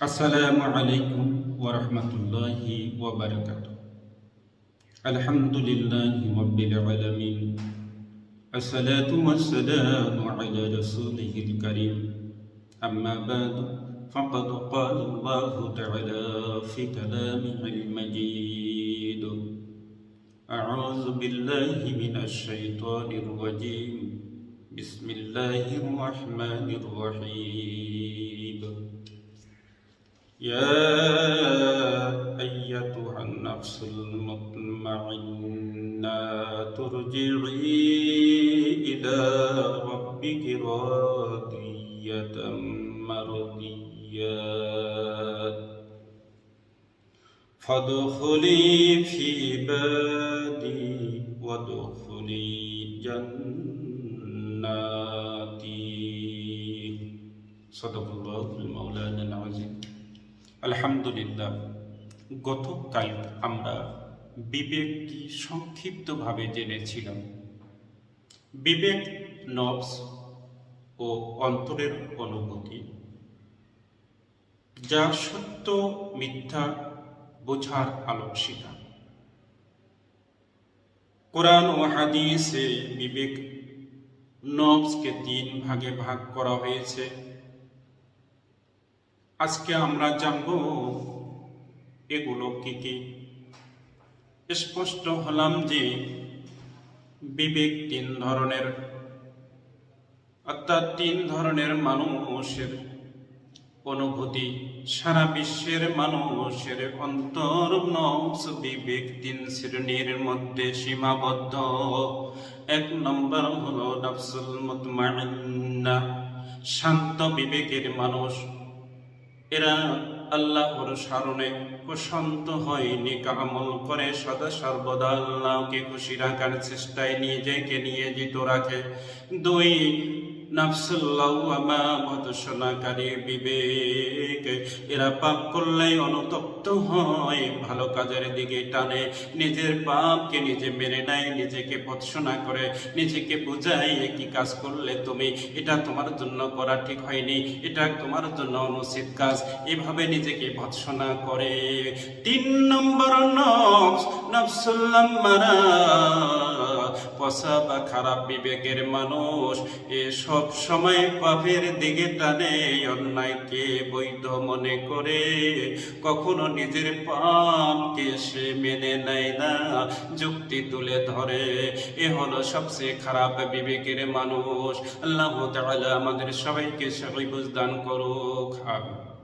আসসালামু আলাইকুম ওয়া রাহমাতুল্লাহি ওয়া বারাকাতুহু। আলহামদুলিল্লাহি রাব্বিল আলামিন। আসসালাতু ওয়াসসালামু আলা রাসূলিহিল কারীম। আম্মা বা'দু ফাকাদ ক্বালা আল্লাহু তাআলা ফি কালামিহিল মাজিদ। আউযু বিল্লাহি মিনাশ শাইতানির রাজীম। বিসমিল্লাহির রাহমানির রাহিম। يا أيتها النفس المطمئنة ترجعي إلى ربك راضية مرضية فادخلي في عبادي وادخلي جناتي صدق الله المولانا العظيم। আলহামদুলিল্লাহ, গতকাল আমরা বিবেক কি সংক্ষিপ্তভাবে জেনেছিলাম। বিবেক নফস ও অন্তরের অনুভূতি, যা সত্য মিথ্যা বোঝার আলোকশিখা। কোরআন ও হাদিসে বিবেক নফসকে 3 ভাগে ভাগ করা হয়েছে। আজকে আমরা জানব এগুলো কি কি। স্পষ্ট হলাম যে বিবেক 3 ধরনের, অর্থাৎ 3 ধরনের মানুষের অনুভূতি। সারা বিশ্বের মানুষের অন্তর নফস বিবেক 3 শ্রেণীর মধ্যে সীমাবদ্ধ। 1 নম্বর হলো নফসুল মুতমাইন্না, শান্ত বিবেকের মানুষ। এরা আল্লাহর স্মরণে প্রশান্ত হয়, নেক আমল করে, সদা সর্বদা আল্লাহকে খুশি রাখার চেষ্টায় নিজেকে নিয়োজিত রাখে। 2 নফসুল লাওয়ামা, ভৎসনাকারী বিবেক। এরা পাপ করলে অনুতপ্ত হয়, ভালো কাজের দিকে টানে, নিজের পাপকে নিজে মেনে নেয়, নিজেকে ভৎসনা করে, নিজেকে বুঝায় কি কাজ করলে তুমি এটা তোমার জন্য করা ঠিক হয়নি, এটা তোমার জন্য অনুচিত কাজ, এভাবে নিজেকে ভৎসনা করে। 3 নম্বর নফস, নফসুল লাম্মারা, পচা বা খারাপ বিবেকের মানুষ। এ সব সময় পাপের দিকে টানে, অন্যায়কে বৈধ মনে করে, কখনো নিজের পাপকে সে মেনে নেয় না, যুক্তি তুলে ধরে। এ হলো সবচেয়ে খারাপ বিবেকের মানুষ। আল্লাহ তাআলা আমাদের সবাইকে সহি বুঝ দান করুক।